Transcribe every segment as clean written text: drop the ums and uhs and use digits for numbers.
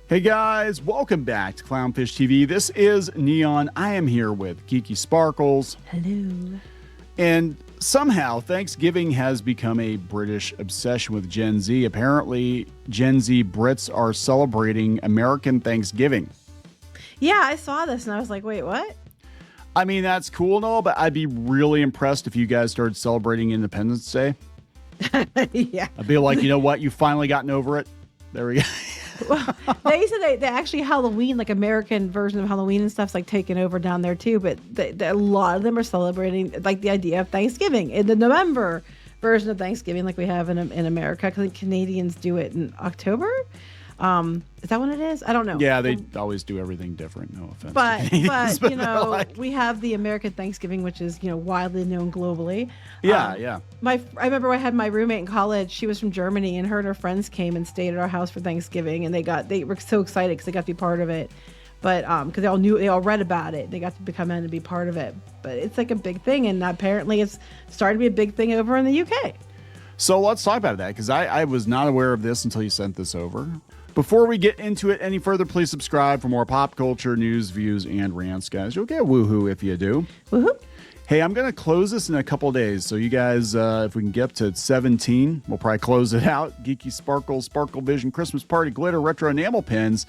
Hey guys, welcome back to Clownfish TV. This is Kneon. I am here with Geeky Sparkles. Hello. And somehow Thanksgiving has become a British obsession with Gen Z. Apparently, Gen Z Brits are celebrating American Thanksgiving. Yeah, I saw this and I was like, wait, what? I mean, that's cool and all, but I'd be really impressed if you guys started celebrating Independence Day. Yeah. I'd be like, you know what? You've finally gotten over it. There we go. Well, they said they actually Halloween, like American version of Halloween and stuff's like taken over down there too. But a lot of them are celebrating like the idea of Thanksgiving in the November version of Thanksgiving, like we have in America. Because Canadians do it in October. Is that what it is? I don't know. Yeah, they always do everything different. No offense. But you know, like... we have the American Thanksgiving, which is, you know, widely known globally. Yeah. I remember I had my roommate in college. She was from Germany, and her and her friends came and stayed at our house for Thanksgiving, and they were so excited because they got to be part of it. But because they all read about it, they got to come in and be part of it. But it's like a big thing, and apparently it's starting to be a big thing over in the UK. So let's talk about that, because I was not aware of this until you sent this over. Before we get into it any further, please subscribe for more pop culture, news, views, and rants, guys. You'll get woohoo if you do. Woohoo. Hey, I'm going to close this in a couple of days. So you guys, if we can get up to 17, we'll probably close it out. Geeky Sparkles, Sparkle Vision, Christmas Party, Glitter, Retro Enamel Pins.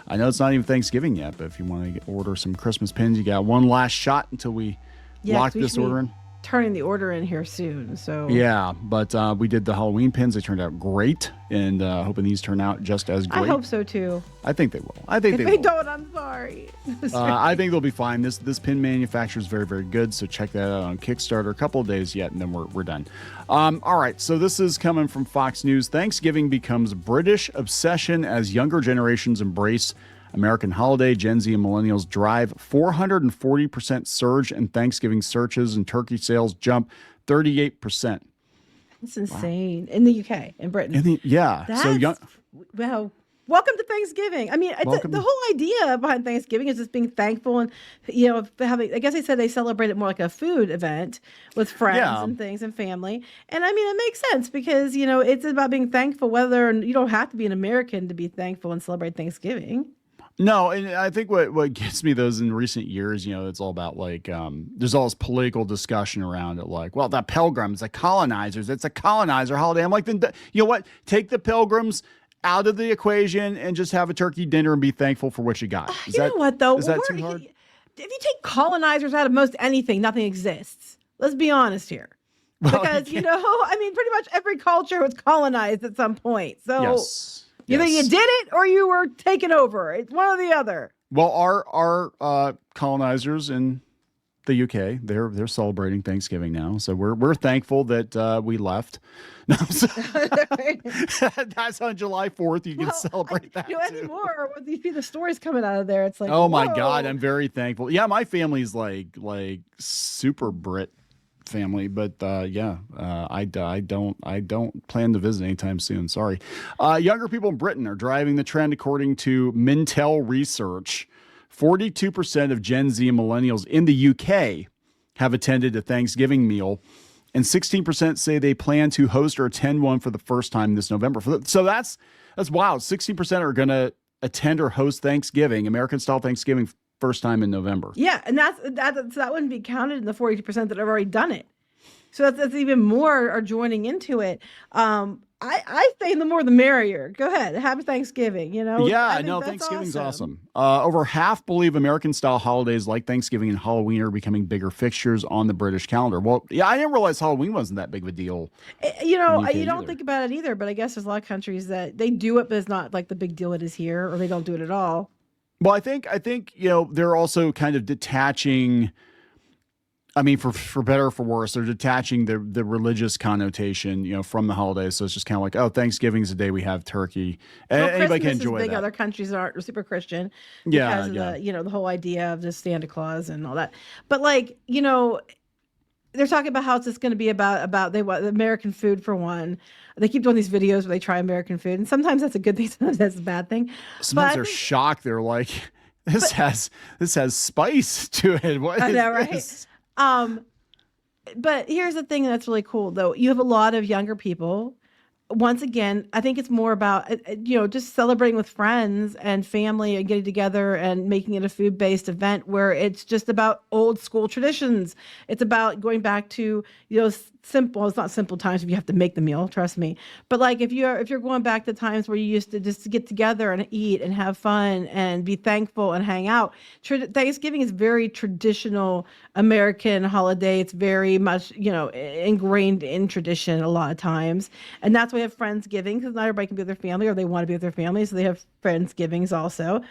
I know it's not even Thanksgiving yet, but if you want to order some Christmas pins, you got one last shot until we lock this order in. Turning the order in here soon. So yeah, but we did the Halloween pins. They turned out great, and hoping these turn out just as great. I hope so too. I think they will. I think if they will. don't, I'm sorry. I think they'll be fine. This pin manufacturer is very, very good. So check that out on Kickstarter. A couple of days yet, and then we're done. All right. So this is coming from Fox News. Thanksgiving becomes British obsession as younger generations embrace American holiday. Gen Z and millennials drive 440% surge in Thanksgiving searches, and turkey sales jump 38%. That's insane. Wow. In the UK, in Britain. Wow. Welcome to Thanksgiving. I mean, the whole idea behind Thanksgiving is just being thankful and, you know, having, I guess they said they celebrate it more like a food event with friends and things and family. And I mean, it makes sense because, you know, it's about being thankful, you don't have to be an American to be thankful and celebrate Thanksgiving. No, and I think what gets me those in recent years, you know, it's all about like, there's all this political discussion around it. Like, well, the Pilgrims, the colonizers, it's a colonizer holiday. I'm like, then, you know what? Take the Pilgrims out of the equation and just have a turkey dinner and be thankful for what you got. You know what, though? Is that too hard? If you take colonizers out of most anything, nothing exists. Let's be honest here. Well, because, you know, I mean, pretty much every culture was colonized at some point. So yes. Either you did it or you were taken over. It's one or the other. Well, our colonizers in the UK, they're celebrating Thanksgiving now, so we're thankful that we left. No, so that's on July 4th. You can celebrate that. You know, anymore with the stories coming out of there, it's like, oh my God, I'm very thankful. Yeah, my family's like super Brit family, but I don't plan to visit anytime soon. Sorry. Younger people in Britain are driving the trend, according to Mintel research. 42% of Gen Z and millennials in the UK have attended a Thanksgiving meal, and 16% say they plan to host or attend one for the first time this November. So that's wild. 16% are going to attend or host Thanksgiving, American style Thanksgiving, first time in November. Yeah, and that wouldn't be counted in the 42% that have already done it. So that's even more are joining into it. I say the more the merrier. Go ahead, happy Thanksgiving. You know. Yeah, no, Thanksgiving's awesome. Over half believe American-style holidays like Thanksgiving and Halloween are becoming bigger fixtures on the British calendar. Well, yeah, I didn't realize Halloween wasn't that big of a deal. You know, you don't think about it either, but I guess there's a lot of countries that they do it, but it's not like the big deal it is here, or they don't do it at all. Well, I think you know, they're also kind of detaching. I mean, for better or for worse, they're detaching the religious connotation, you know, from the holidays. So it's just kind of like, oh, Thanksgiving is the day we have turkey. Well, anybody Christmas can enjoy is big. that. Other countries aren't super Christian because of the, you know, the whole idea of the Santa Claus and all that. But like, you know, they're talking about how it's just going to be about they want American food for one. They keep doing these videos where they try American food, and sometimes that's a good thing, sometimes that's a bad thing. Sometimes they're shocked. They're like, this has spice to it. What I know, is right? this? But here's the thing that's really cool, though. You have a lot of younger people once again, I think it's more about, just celebrating with friends and family and getting together and making it a food-based event where it's just about old school traditions. It's about going back to, simple, it's not simple times if you have to make the meal, trust me. But like if you're going back to times where you used to just get together and eat and have fun and be thankful and hang out. Thanksgiving is very traditional American holiday. It's very much, ingrained in tradition a lot of times. And that's why we have Friendsgiving, because not everybody can be with their family or they want to be with their family. So they have Friendsgivings also.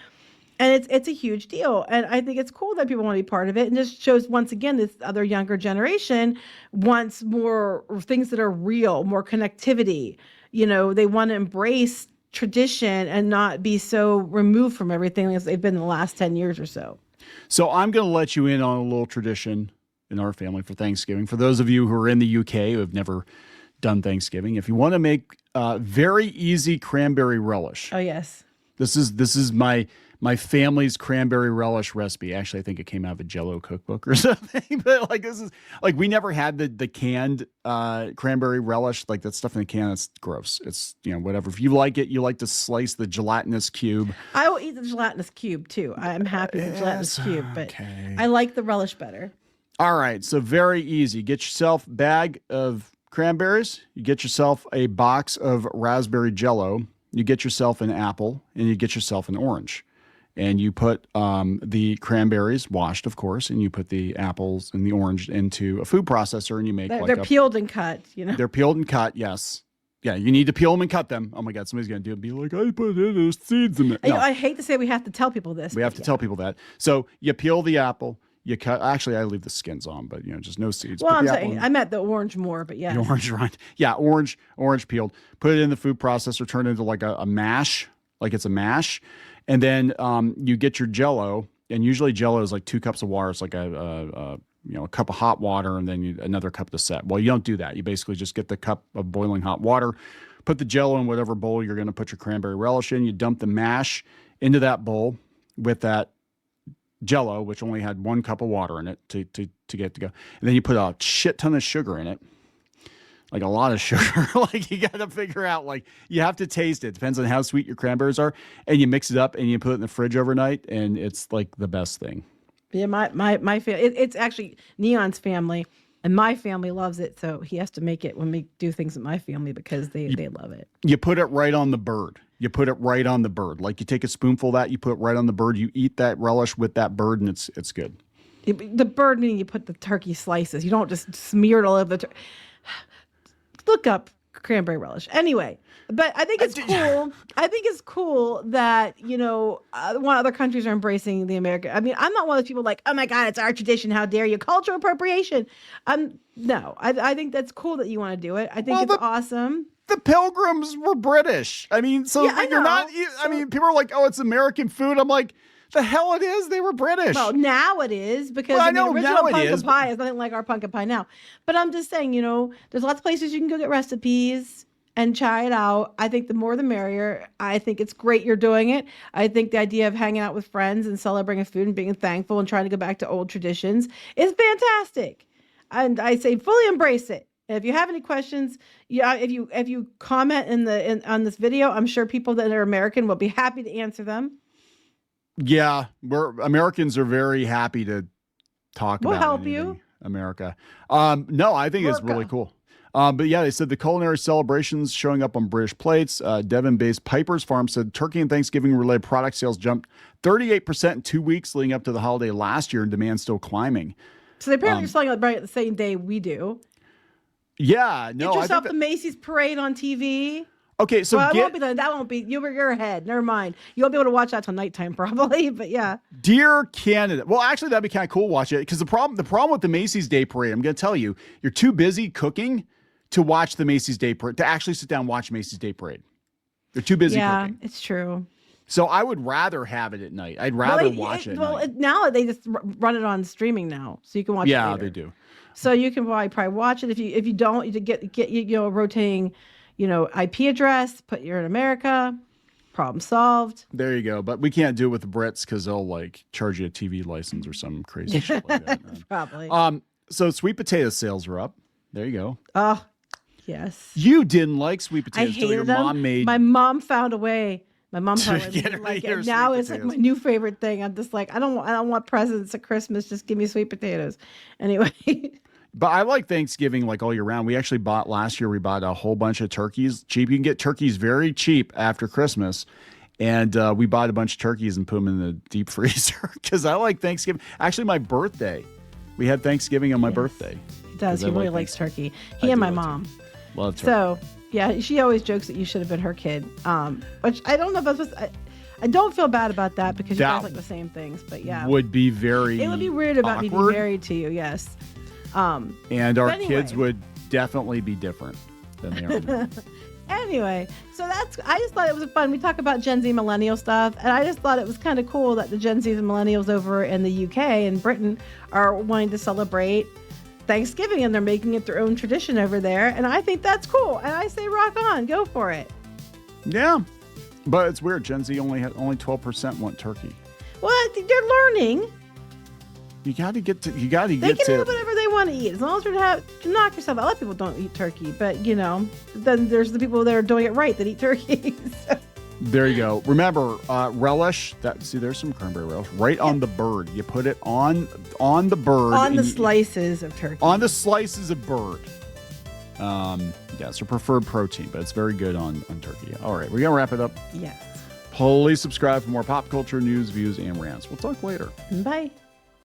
And it's a huge deal. And I think it's cool that people want to be part of it. And just shows, once again, this other younger generation wants more things that are real, more connectivity. They want to embrace tradition and not be so removed from everything as they've been in the last 10 years or so. So I'm going to let you in on a little tradition in our family for Thanksgiving. For those of you who are in the UK who have never done Thanksgiving, if you want to make very easy cranberry relish. Oh, yes. This is my family's cranberry relish recipe. Actually, I think it came out of a Jell-O cookbook or something. But this is we never had the canned cranberry relish, like that stuff in the can. It's gross. It's whatever. If you like it, you like to slice the gelatinous cube. I will eat the gelatinous cube too. I'm happy with the gelatinous cube, but I like the relish better. All right, so very easy. Get yourself a bag of cranberries. You get yourself a box of raspberry Jell-O. You get yourself an apple, and you get yourself an orange. And you put the cranberries, washed, of course, and you put the apples and the orange into a food processor, and you make they're peeled and cut. They're peeled and cut. Yes, yeah. You need to peel them and cut them. Oh my God, somebody's gonna do it. Be like, I put there's seeds in there. No. I hate to say we have to tell people this. We have to tell people that. So you peel the apple. You cut. Actually, I leave the skins on, but just no seeds. Well, I'm saying I meant the orange more, but yeah. The orange, right? Yeah, orange peeled. Put it in the food processor. Turn it into like a mash, like it's a mash. And then you get your Jell-O, and usually Jell-O is like 2 cups of water. It's like a cup of hot water, and then another cup to set. Well, you don't do that. You basically just get the cup of boiling hot water, put the Jell-O in whatever bowl you're going to put your cranberry relish in. You dump the mash into that bowl with that Jell-O, which only had 1 cup of water in it to get to go. And then you put a shit ton of sugar in it. Like a lot of sugar. You got to figure out, you have to taste it. Depends on how sweet your cranberries are. And you mix it up and you put it in the fridge overnight, and it's like the best thing. Yeah, my family, it's actually Neon's family, and my family loves it. So he has to make it when we do things with my family because they love it. You put it right on the bird. You put it right on the bird. Like you take a spoonful of that, you put it right on the bird. You eat that relish with that bird, and it's good. The bird, meaning you put the turkey slices. You don't just smear it all over the Look up cranberry relish. Anyway, but I think it's cool. I think it's cool that, other countries are embracing the American. I mean, I'm not one of those people like, oh my God, it's our tradition. How dare you? Cultural appropriation. No, I think that's cool that you want to do it. I think it's awesome. The Pilgrims were British. I mean, so you're not, people are like, oh, it's American food. I'm like, the hell it is. They were British. Well, now it is because the original pumpkin pie is nothing like our pumpkin pie now. But I'm just saying, there's lots of places you can go get recipes and try it out. I think the more the merrier. I think it's great you're doing it. I think the idea of hanging out with friends and celebrating food and being thankful and trying to go back to old traditions is fantastic. And I say fully embrace it. And if you have any questions, if you comment on this video, I'm sure people that are American will be happy to answer them. Yeah, Americans are very happy to talk about. We'll help you, America. No, I think it's really cool. But yeah, they said the culinary celebrations showing up on British plates. Devon-based Piper's Farm said turkey and Thanksgiving-related product sales jumped 38% in 2 weeks leading up to the holiday last year, and demand still climbing. So they apparently are selling it right at the same day we do. Yeah, no. Get yourself the Macy's parade on TV. Okay, so that won't be. You're ahead. Never mind. You won't be able to watch that till nighttime probably. But yeah. Dear Canada. Well, actually, that'd be kind of cool. Watch it because the problem with the Macy's Day Parade, I'm going to tell you, you're too busy cooking to watch the Macy's Day Parade, to actually sit down and watch Macy's Day Parade. You're too busy cooking. Yeah, it's true. So I would rather have it at night. I'd rather watch it. Well, now they just run it on streaming now, so you can watch it later. Yeah, they do. So you can probably watch it. If you don't, you get rotating. IP address, put you're in America, problem solved. There you go. But we can't do it with the Brits because they'll charge you a TV license or some crazy shit like that. Probably. So sweet potato sales are up. There you go. Oh, Yes. You didn't like sweet potatoes. I hated your them. Mom made. My mom found a way. My mom found a way. Get Like your it. Now sweet it's like potatoes. my new favorite thing. I'm just like, I don't want presents at Christmas. Just give me sweet potatoes. Anyway. But I like Thanksgiving like all year round. We actually last year, we bought a whole bunch of turkeys cheap. You can get turkeys very cheap after Christmas. And we bought a bunch of turkeys and put them in the deep freezer because I like Thanksgiving. Actually, my birthday, we had Thanksgiving on my birthday. He does. He really likes turkey. He and my mom. Love turkey. So, yeah, she always jokes that you should have been her kid. Which I don't know if I was supposed to, I don't feel bad about that because you guys like the same things. But yeah. Would be very It would be weird about awkward. me being married to you, yes. And our kids would definitely be different than they are now. Anyway, so I just thought it was fun. We talk about Gen Z millennial stuff, and I just thought it was kind of cool that the Gen Z and millennials over in the UK and Britain are wanting to celebrate Thanksgiving, and they're making it their own tradition over there. And I think that's cool. And I say rock on, go for it. Yeah, but it's weird. Gen Z only 12% want turkey. Well, they're learning. You got to get to. They can have whatever they want to eat as long as you knock yourself out. A lot of people don't eat turkey, but then there's the people that are doing it right that eat turkey. So. There you go. Remember, relish. There's some cranberry relish right on the bird. You put it on the bird. On the slices of turkey. On the slices of bird. It's your preferred protein, but it's very good on turkey. All right, we're gonna wrap it up. Yes. Please subscribe for more pop culture news, views, and rants. We'll talk later. Bye.